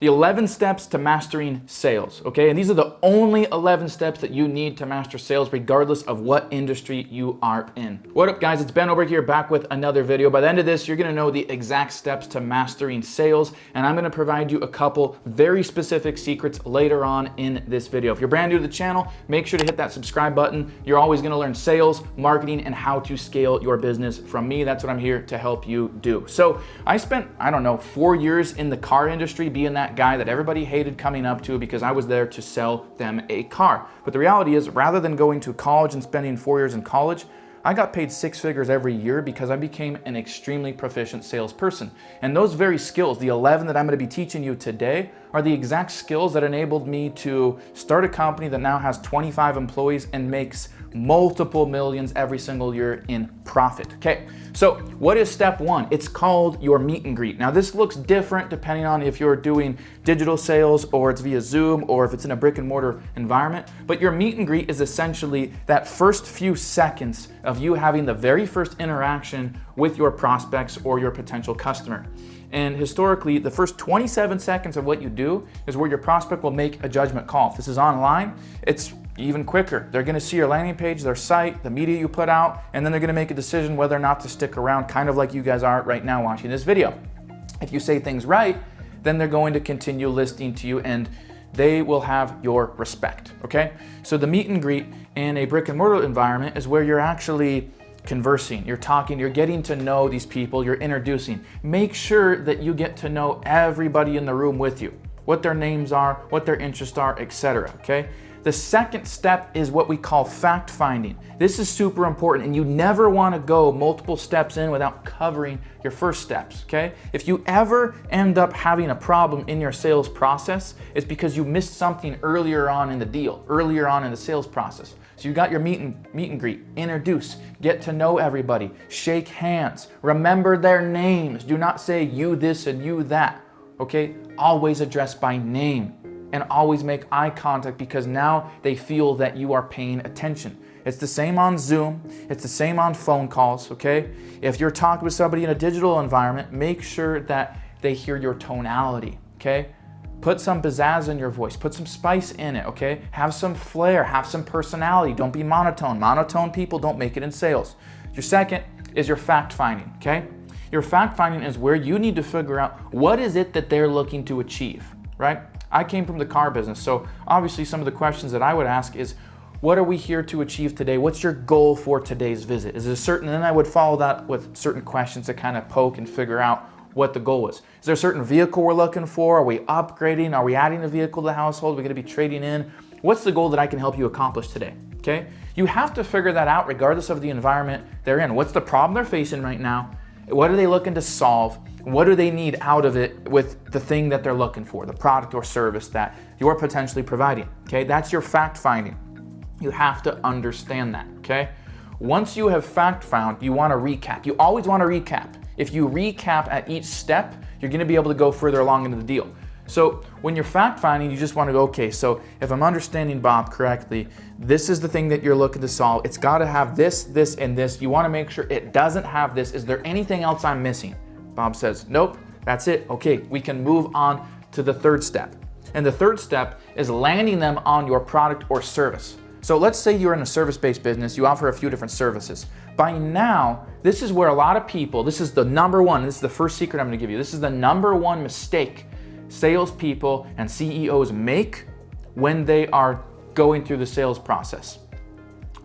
The 11 steps to mastering sales, okay? And these are the only 11 steps that you need to master sales regardless of what industry you are in. What up guys, it's Ben Oberg here back with another video. By the end of this, you're gonna know the exact steps to mastering sales, and I'm gonna provide you a couple very specific secrets later on in this video. If you're brand new to the channel, make sure to hit that subscribe button. You're always gonna learn sales, marketing, and how to scale your business from me. That's what I'm here to help you do. So I spent, 4 years in the car industry being that guy that everybody hated coming up to because I was there to sell them a car. But the reality is, rather than going to college and spending 4 years in college, I got paid 6 figures every year because I became an extremely proficient salesperson. And those very skills, the 11 that I'm going to be teaching you today, are the exact skills that enabled me to start a company that now has 25 employees and makes multiple millions every single year in profit. Okay, so what is step one? It's called your meet and greet. Now this looks different depending on if you're doing digital sales or it's via Zoom or if it's in a brick and mortar environment, but your meet and greet is essentially that first few seconds of you having the very first interaction with your prospects or your potential customer. And historically, the first 27 seconds of what you do is where your prospect will make a judgment call. If this is online, it's even quicker. They're gonna see your landing page, their site, the media you put out, and then they're gonna make a decision whether or not to stick around, kind of like you guys are right now watching this video. If you say things right, then they're going to continue listening to you and they will have your respect, okay? So the meet and greet in a brick and mortar environment is where you're actually conversing, you're talking, you're getting to know these people, you're introducing. Make sure that you get to know everybody in the room with you, what their names are, what their interests are, etc. Okay? The second step is what we call fact finding. This is super important, and you never want to go multiple steps in without covering your first steps, okay? If you ever end up having a problem in your sales process, it's because you missed something earlier on in the deal, earlier on in the sales process. So you got your meet and greet, introduce, get to know everybody, shake hands, remember their names. Do not say you this and you that, okay? Always address by name and always make eye contact because now they feel that you are paying attention. It's the same on Zoom, it's the same on phone calls, okay? If you're talking with somebody in a digital environment, make sure that they hear your tonality, okay? Put some pizzazz in your voice, put some spice in it, okay? Have some flair, have some personality, don't be monotone. Monotone people don't make it in sales. Your second is your fact finding, okay? Your fact finding is where you need to figure out what is it that they're looking to achieve, right? I came from the car business, so obviously some of the questions that I would ask is, what are we here to achieve today? What's your goal for today's visit? Is it certain, and then I would follow that with certain questions to kind of poke and figure out what the goal is. Is there a certain vehicle we're looking for? Are we upgrading? Are we adding a vehicle to the household? Are we gonna be trading in? What's the goal that I can help you accomplish today, okay? You have to figure that out regardless of the environment they're in. What's the problem they're facing right now? What are they looking to solve? What do they need out of it with the thing that they're looking for, the product or service that you're potentially providing, okay? That's your fact finding. You have to understand that, okay? Once you have fact found, you wanna recap. You always wanna recap. If you recap at each step, you're gonna be able to go further along into the deal. So when you're fact finding, you just wanna go, okay, so if I'm understanding Bob correctly, this is the thing that you're looking to solve. It's gotta have this, this, and this. You wanna make sure it doesn't have this. Is there anything else I'm missing? Bob says, nope, that's it. Okay, we can move on to the third step. And the third step is landing them on your product or service. So let's say you're in a service-based business, you offer a few different services. By now, this is where a lot of people, this is the number one, this is the first secret I'm gonna give you, this is the number one mistake salespeople and CEOs make when they are going through the sales process.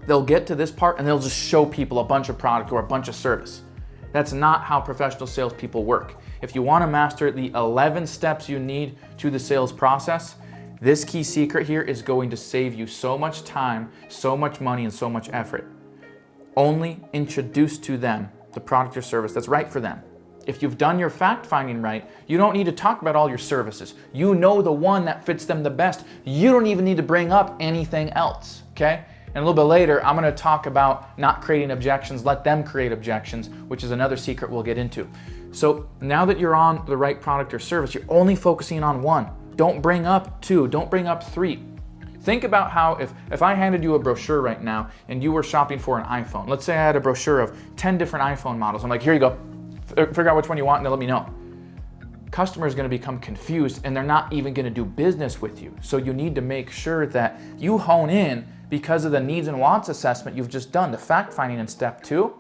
They'll get to this part and they'll just show people a bunch of product or a bunch of service. That's not how professional salespeople work. If you wanna master the 11 steps you need to the sales process, this key secret here is going to save you so much time, so much money, and so much effort. Only introduce to them the product or service that's right for them. If you've done your fact finding right, you don't need to talk about all your services. You know the one that fits them the best. You don't even need to bring up anything else, okay? And a little bit later, I'm gonna talk about not creating objections, let them create objections, which is another secret we'll get into. So now that you're on the right product or service, you're only focusing on one. Don't bring up two, don't bring up three. Think about how if I handed you a brochure right now and you were shopping for an iPhone, let's say I had a brochure of 10 different iPhone models. I'm like, here you go, figure out which one you want and then let me know. customer is going to become confused and they're not even going to do business with you. So you need to make sure that you hone in because of the needs and wants assessment you've just done, the fact finding in step 2.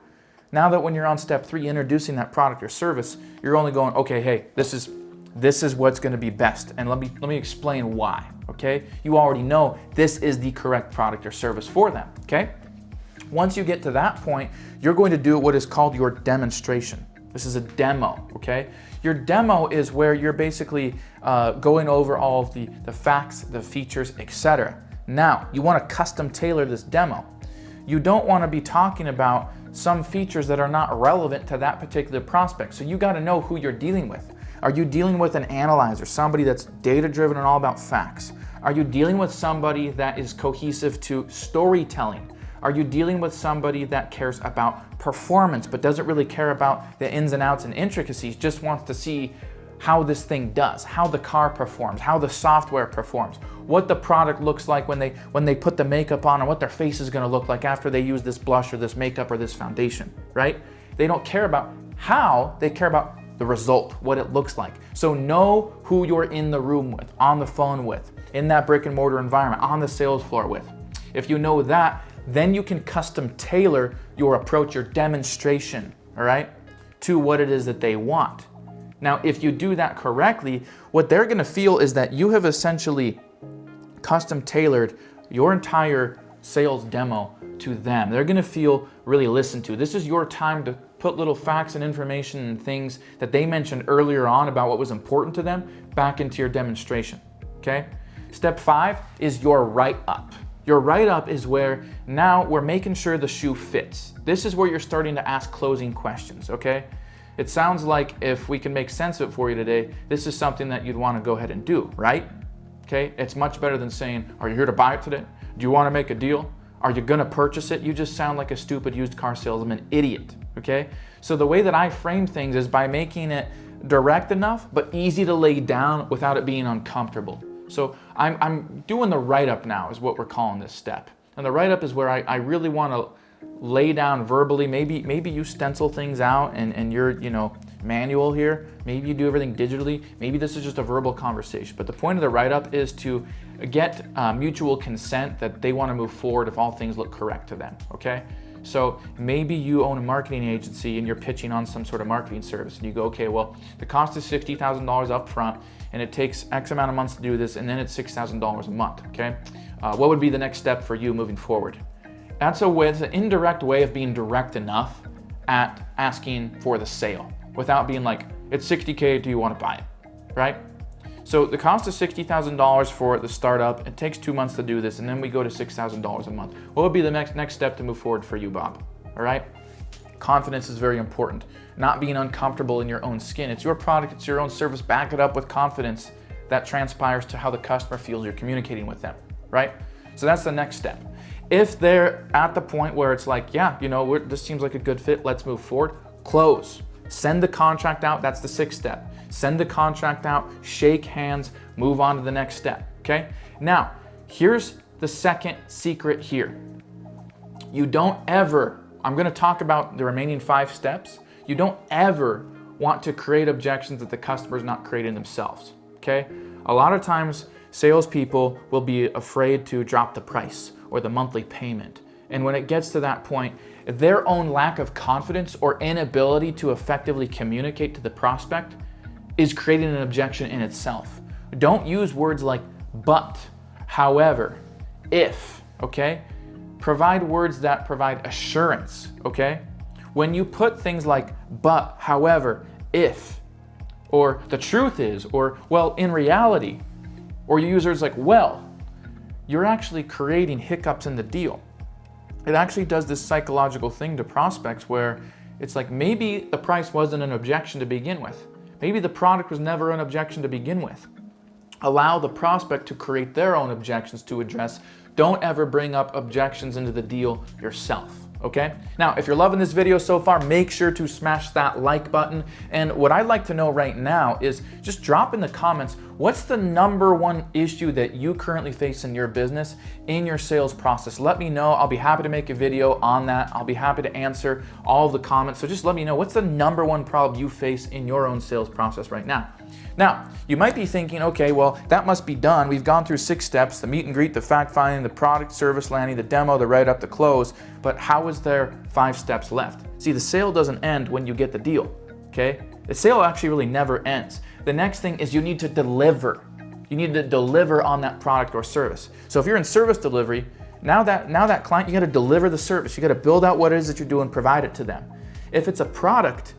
Now that when you're on step 3, introducing that product or service, you're only going, okay, hey, this is what's going to be best, and let me explain why. Okay, you already know this is the correct product or service for them. Okay, once you get to that point, you're going to do what is called your demonstration. This is a demo. Okay, your demo is where you're basically going over all of the facts, the features, etc. Now you want to custom tailor this demo. You don't want to be talking about some features that are not relevant to that particular prospect. So you got to know who you're dealing with. Are you dealing with an analyzer, somebody that's data-driven and all about facts? Are you dealing with somebody that is cohesive to storytelling? Are you dealing with somebody that cares about performance but doesn't really care about the ins and outs and intricacies, just wants to see how this thing does, how the car performs, how the software performs, what the product looks like when they put the makeup on, and what their face is going to look like after they use this blush or this makeup or this foundation, right? They don't care about how, they care about the result, what it looks like. So know who you're in the room with, on the phone with, in that brick and mortar environment, on the sales floor with. If you know that, then you can custom tailor your approach, your demonstration, all right, to what it is that they want. Now, if you do that correctly, what they're going to feel is that you have essentially custom tailored your entire sales demo to them. They're going to feel really listened to. This is your time to put little facts and information and things that they mentioned earlier on about what was important to them back into your demonstration. Okay? Step 5 is your write-up. Your write-up is where now we're making sure the shoe fits. This is where you're starting to ask closing questions, okay? It sounds like if we can make sense of it for you today, this is something that you'd want to go ahead and do, right? Okay, it's much better than saying, are you here to buy it today? Do you want to make a deal? Are you going to purchase it? You just sound like a stupid used car salesman idiot, okay? So the way that I frame things is by making it direct enough, but easy to lay down without it being uncomfortable. So I'm doing the write-up now is what we're calling this step. And the write-up is where I really want to lay down verbally. Maybe you stencil things out and you're, manual here. Maybe you do everything digitally. Maybe this is just a verbal conversation. But the point of the write-up is to get mutual consent that they want to move forward if all things look correct to them, okay? So maybe you own a marketing agency and you're pitching on some sort of marketing service and you go, okay, well, the cost is $50,000 up front and it takes X amount of months to do this and then it's $6,000 a month, okay? What would be the next step for you moving forward? That's an indirect way of being direct enough at asking for the sale without being like, it's $60K, do you want to buy it, right? So the cost is $60,000 for the startup. It takes 2 months to do this, and then we go to $6,000 a month. What would be the next step to move forward for you, Bob? All right? Confidence is very important. Not being uncomfortable in your own skin. It's your product, it's your own service. Back it up with confidence that transpires to how the customer feels you're communicating with them, right? So that's the next step. If they're at the point where it's like, yeah, this seems like a good fit, let's move forward, close. Send the contract out, that's the 6th step. Send the contract out, shake hands, move on to the next step, okay? Now, here's the second secret here. You don't ever, I'm gonna talk about the remaining 5 steps. You don't ever want to create objections that the customer's not creating themselves, okay? A lot of times, salespeople will be afraid to drop the price or the monthly payment. And when it gets to that point, their own lack of confidence or inability to effectively communicate to the prospect is creating an objection in itself. Don't use words like but, however, if, okay? Provide words that provide assurance, okay? When you put things like but, however, if, or the truth is, or well, in reality, or you use words like well, you're actually creating hiccups in the deal. It actually does this psychological thing to prospects where it's like maybe the price wasn't an objection to begin with. Maybe the product was never an objection to begin with. Allow the prospect to create their own objections to address. Don't ever bring up objections into the deal yourself. Okay? Now, if you're loving this video so far, make sure to smash that like button. And what I'd like to know right now is just drop in the comments, what's the #1 issue that you currently face in your business, in your sales process? Let me know. I'll be happy to make a video on that. I'll be happy to answer all of the comments. So just let me know, what's the #1 problem you face in your own sales process right now? Now, you might be thinking, okay, well, that must be done. We've gone through 6 steps, the meet and greet, the fact finding, the product service landing, the demo, the write up, the close, but how is there 5 steps left? See, the sale doesn't end when you get the deal, okay? The sale actually really never ends. The next thing is you need to deliver. You need to deliver on that product or service. So if you're in service delivery, now that client, you got to deliver the service. You got to build out what it is that you're doing, provide it to them. If it's a product,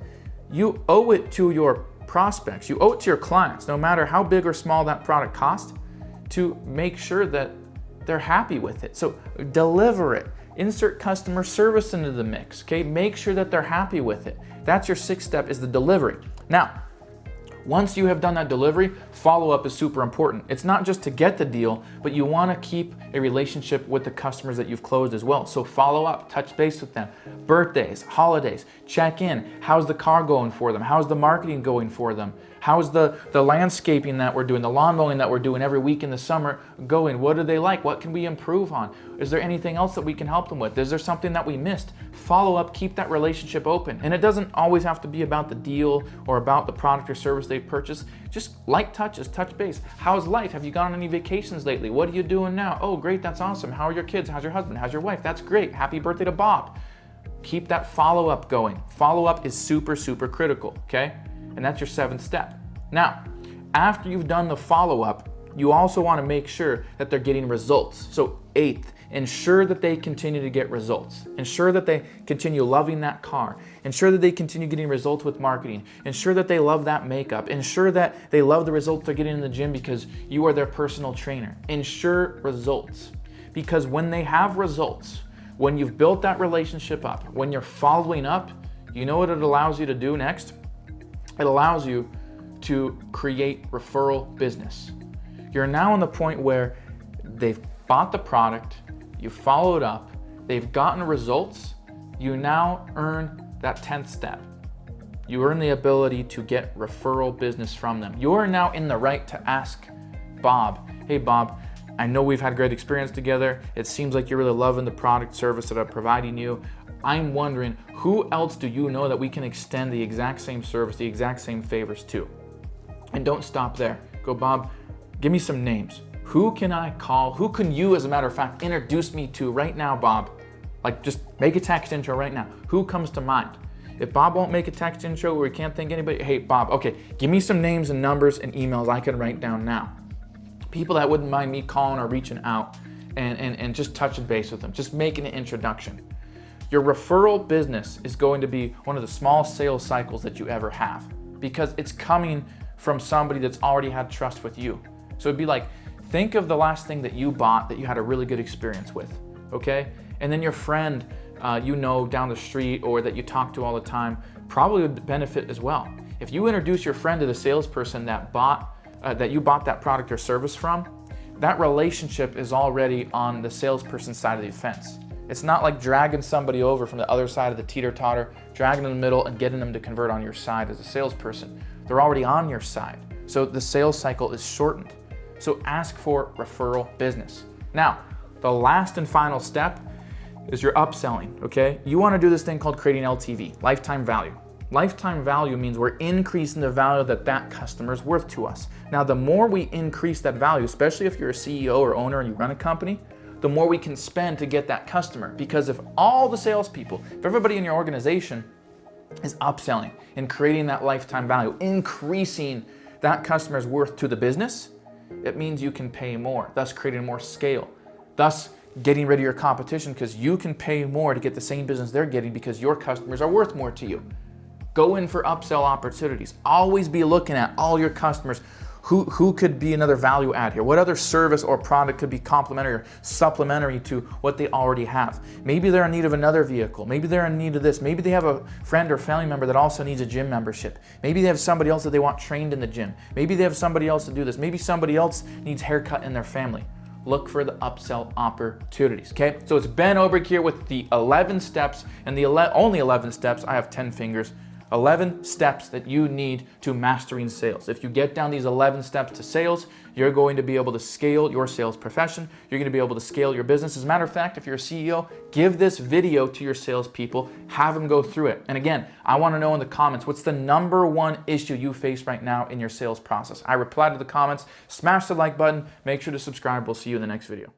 you owe it to your prospects, you owe it to your clients, no matter how big or small that product costs, to make sure that they're happy with it. So deliver it. Insert customer service into the mix, okay? Make sure that they're happy with it. That's your 6th step, is the delivery. Now, once you have done that delivery, follow-up is super important. It's not just to get the deal, but you want to keep a relationship with the customers that you've closed as well. So follow up, touch base with them. Birthdays, holidays, check in. How's the car going for them? How's the marketing going for them? How's the landscaping that we're doing, the lawn mowing that we're doing every week in the summer going? What do they like? What can we improve on? Is there anything else that we can help them with? Is there something that we missed? Follow up, keep that relationship open. And it doesn't always have to be about the deal or about the product or service they purchased. Just light touches, touch base. How's life? Have you gone on any vacations lately? What are you doing now? Oh, great, that's awesome. How are your kids? How's your husband? How's your wife? That's great. Happy birthday to Bob. Keep that follow-up going. Follow-up is super, super critical, okay? And that's your 7th step. Now, after you've done the follow-up, you also want to make sure that they're getting results. So 8th, ensure that they continue to get results. Ensure that they continue loving that car. Ensure that they continue getting results with marketing. Ensure that they love that makeup. Ensure that they love the results they're getting in the gym because you are their personal trainer. Ensure results. Because when they have results, when you've built that relationship up, when you're following up, you know what it allows you to do next? It allows you to create referral business. You're now on the point where they've bought the product, you followed up, they've gotten results, you now earn that 10th step. You earn the ability to get referral business from them. You are now in the right to ask Bob, hey Bob, I know we've had great experience together. It seems like you're really loving the product service that I'm providing you. I'm wondering, who else do you know that we can extend the exact same service, the exact same favors to? And don't stop there. Go, Bob, give me some names. Who can I call? Who can you, as a matter of fact, introduce me to right now, Bob? Like, just make a text intro right now. Who comes to mind? If Bob won't make a text intro or he can't think anybody, hey, Bob, okay, give me some names and numbers and emails I can write down now. People that wouldn't mind me calling or reaching out and just touching base with them, just making an introduction. Your referral business is going to be one of the small sales cycles that you ever have because it's coming from somebody that's already had trust with you. So it'd be like, think of the last thing that you bought that you had a really good experience with, okay? And then your friend you know down the street or that you talk to all the time probably would benefit as well. If you introduce your friend to the salesperson that you bought that product or service from, that relationship is already on the salesperson's side of the fence. It's not like dragging somebody over from the other side of the teeter-totter, dragging them in the middle and getting them to convert on your side as a salesperson. They're already on your side. So the sales cycle is shortened. So ask for referral business. Now, the last and final step is your upselling, okay? You want to do this thing called creating LTV, lifetime value. Lifetime value means we're increasing the value that customer is worth to us. Now, the more we increase that value, especially if you're a CEO or owner and you run a company, the more we can spend to get that customer. Because if all the salespeople, if everybody in your organization is upselling and creating that lifetime value, increasing that customer's worth to the business, it means you can pay more, thus creating more scale, thus getting rid of your competition because you can pay more to get the same business they're getting because your customers are worth more to you. Go in for upsell opportunities. Always be looking at all your customers. Who could be another value add here? What other service or product could be complementary or supplementary to what they already have? Maybe they're in need of another vehicle. Maybe they're in need of this. Maybe they have a friend or family member that also needs a gym membership. Maybe they have somebody else that they want trained in the gym. Maybe they have somebody else to do this. Maybe somebody else needs haircut in their family. Look for the upsell opportunities, okay? So it's Ben Oberg here with the 11 steps and the only 11 steps. I have 10 fingers. 11 steps that you need to mastering sales. If you get down these 11 steps to sales, you're going to be able to scale your sales profession. You're going to be able to scale your business. As a matter of fact, if you're a CEO, give this video to your salespeople, have them go through it. And again, I want to know in the comments, what's the number one issue you face right now in your sales process? I reply to the comments, smash the like button, make sure to subscribe. We'll see you in the next video.